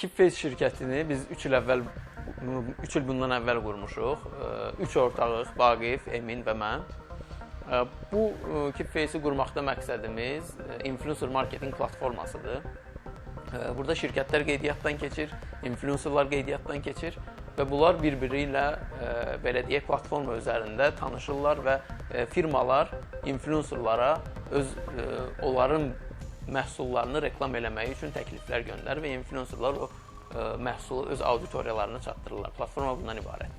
Keepface şirkətini biz 3 il bundan əvvəl qurmuşuq. 3 ortağıq, Vaqif, Emin və mən. Bu Keepface-i qurmaqda məqsədimiz influencer marketing platformasıdır. Burada şirkətlər qeydiyyatdan keçir, influencerlar qeydiyyatdan keçir və bunlar bir-biri ilə belə deyək platforma üzərində tanışırlar və firmalar influencerlara onların məhsullarını reklam eləməyi üçün təkliflər göndərir və influencerlar o məhsulu öz auditoriyalarına çatdırırlar. Platforma bundan ibarət.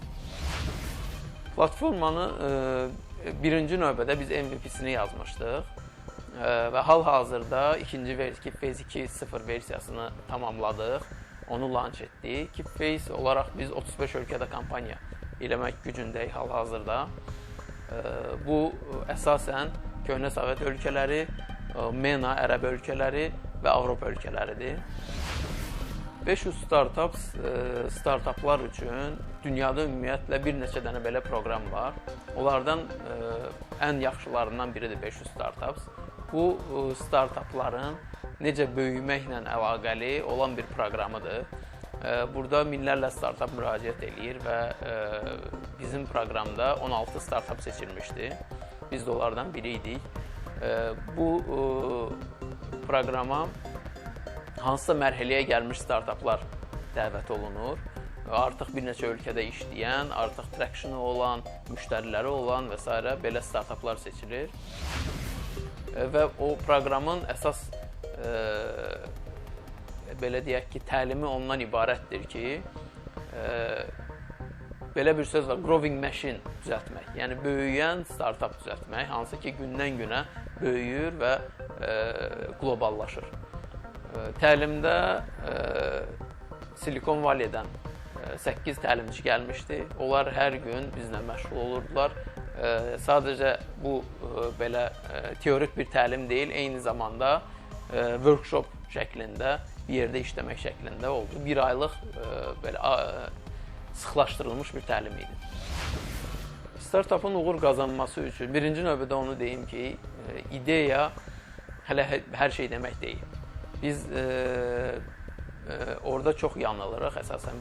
Platformanı birinci növbədə biz MVP-sini yazmışdıq və hal-hazırda ikinci Keepface 2.0 versiyasını tamamladıq, onu launch etdik. Keepface olaraq biz 35 ölkədə kampaniya eləmək gücündəyik hal-hazırda. Bu əsasən Köhnə Sovet ölkələri, MENA, Ərəb ölkələri və Avropa ölkələridir. 500 startaplar üçün dünyada ümumiyyətlə bir neçə dənə belə proqram var. Onlardan ən yaxşılarından biridir 500 Startups. Bu startapların necə böyüməklə əlaqəli olan bir proqramıdır. Burada minlərlə startap müraciət eləyir və bizim proqramda 16 startap seçilmişdi. Biz də onlardan biri idik. Bu proqrama hansısa mərhələyə gəlmiş startaplar dəvət olunur. Artıq bir neçə ölkədə işləyən, artıq traksionu olan, müştəriləri olan və s. belə startaplar seçilir. Və o proqramın əsas belə deyək ki, təlimi ondan ibarətdir ki, belə bir söz var, growing machine düzəltmək. Yəni, böyüyən startup düzəltmək, hansı ki, gündən günə böyüyür və qloballaşır. Təlimdə Silikon Valley'dən 8 təlimçi gəlmişdi. Onlar hər gün bizlə məşğul olurdular. Sadəcə bu belə teorik bir təlim deyil, eyni zamanda workshop şəklində, bir yerdə işləmək şəklində oldu. Bir aylıq belə sıxlaşdırılmış bir təlim idi. Startupın uğur qazanması üçün birinci növbədə onu deyim ki, ideya hələ hər şey demək deyil. Biz orada çox yanılırıq, əsasən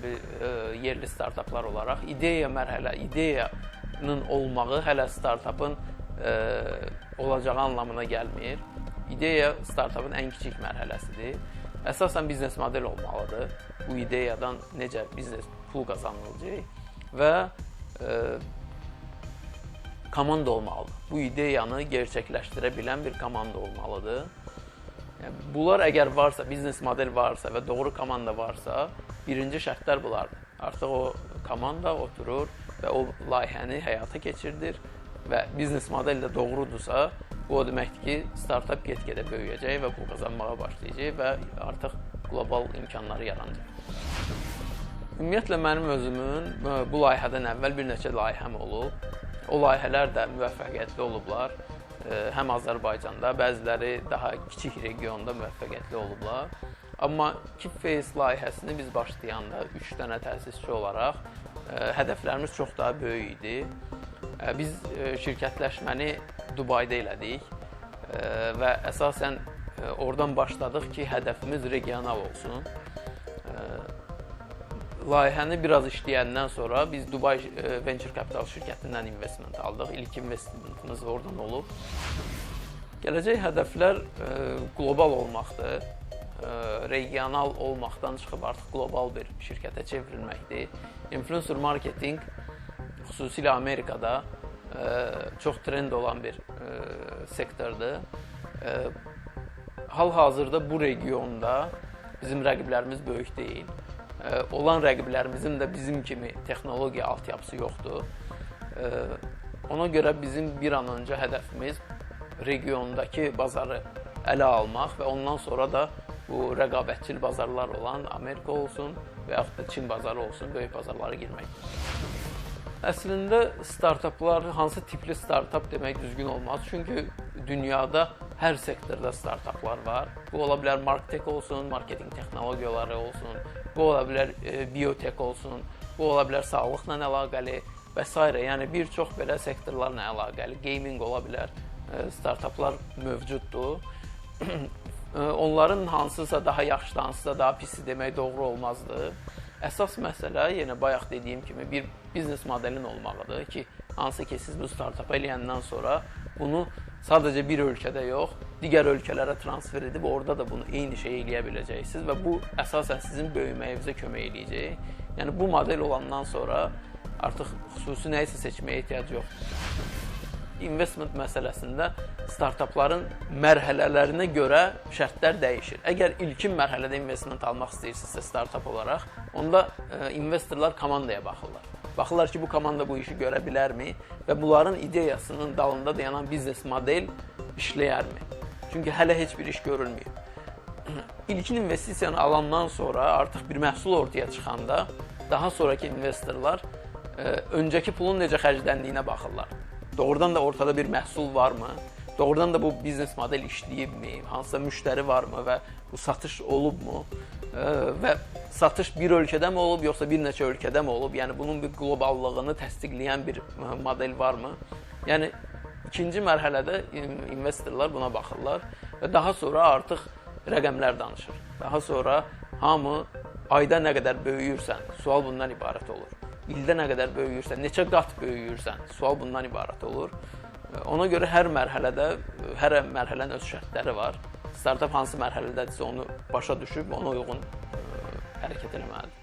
yerli startuplar olaraq. İdeyanın olmağı hələ startupın olacağı anlamına gəlmir. İdeya startupın ən kiçik mərhələsidir. Əsasən biznes model olmalıdır. Bu ideyadan necə biznes pul qazanılacaq və komanda olmalıdır. Bu ideyanı gerçəkləşdirə bilən bir komanda olmalıdır. Bunlar əgər varsa, biznes model varsa və doğru komanda varsa, birinci şərtlər bunlardır. Artıq o komanda oturur və o layihəni həyata keçirdir və biznes model də doğrudursa, bu o deməkdir ki, startup get-gedə böyüyəcək və pul qazanmağa başlayacaq və artıq qlobal imkanları yaranacaq. Ümumiyyətlə, mənim özümün bu layihədən əvvəl bir neçə layihəm olub. O layihələr də müvəffəqiyyətli olublar. Həm Azərbaycanda, bəziləri daha kiçik regionda müvəffəqiyyətli olublar. Amma Keepface layihəsini biz başlayanda 3 dənə təsisçi olaraq hədəflərimiz çox daha böyük idi. Biz şirkətləşməni Dubayda elədik və əsasən oradan başladıq ki, hədəfimiz regional olsun. Layihəni biraz işləyəndən sonra biz Dubai Venture Capital şirkətindən investment aldıq. İlk investmentimiz oradan olub. Gələcək hədəflər qlobal olmaqdır. Regional olmaqdan çıxıb artıq qlobal bir şirkətə çevrilməkdir. Influencer marketing xüsusilə Amerikada çox trend olan bir sektordur. Hal-hazırda bu regionda bizim rəqiblərimiz böyük deyil. Olan rəqiblərimizin də bizim kimi texnologiya altyapısı yoxdur. Ona görə bizim bir an öncə hədəfimiz regiondakı bazarı ələ almaq və ondan sonra da bu rəqabətçil bazarlar olan Amerika olsun və yaxud da Çin bazarı olsun, böyük bazarlara girmək. Əslində startuplar, hansı tipli startup demək düzgün olmaz. Çünki dünyada hər sektorda startuplar var. Bu ola bilər marketing olsun, marketing texnologiyaları olsun, bu ola bilər biotek olsun, bu ola bilər sağlıqla əlaqəli və s. Yəni bir çox belə sektorlarla əlaqəli, gaming ola bilər, startuplar mövcuddur. onların hansısa daha yaxşı, hansısa daha pisi demək doğru olmazdı. Əsas məsələ yenə bayaq dediyim kimi bir biznes modelin olmağıdır ki, hansı ki siz bu startupı eləyəndən sonra bunu sadəcə bir ölkədə yox, digər ölkələrə transfer edib orada da bunu eyni şey eləyə biləcəksiniz və bu əsasən sizin böyüməyinizə kömək eləyəcək. Yəni bu model olandan sonra artıq xüsusi nə isə seçməyə ehtiyac yoxdur. Investment məsələsində startupların mərhələlərinə görə şərtlər dəyişir. Əgər ilkin mərhələdə investment almaq istəyirsinizsə startup olaraq, onda investorlar komandaya baxırlar. Baxırlar ki, bu komanda bu işi görə bilərmi və bunların ideyasının dalında dayanan biznes model işləyərmi? Çünki hələ heç bir iş görülməyib. İlkin investisiyanı alandan sonra artıq bir məhsul ortaya çıxanda daha sonraki investorlar öncəki pulun necə xərcləndiyinə baxırlar. Doğrudan da ortada bir məhsul varmı? Doğrudan da bu biznes model işləyibmi? Hansısa müştəri varmı və bu satış olubmu? Və satış bir ölkədə mi olub, yoxsa bir neçə ölkədə mi olub? Yəni bunun bir qloballığını təsdiqləyən bir model varmı? Yəni ikinci mərhələdə investorlar buna baxırlar və daha sonra artıq rəqəmlər danışır. Daha sonra hamı ayda nə qədər böyüyürsən, sual bundan ibarət olur. İldə nə qədər böyüyürsən, neçə qat böyüyürsən, sual bundan ibarət olur. Ona görə hər mərhələnin öz şərtləri var. Startup hansı mərhələdədirsə onu başa düşüb, ona uyğun hərəkət etməlidir.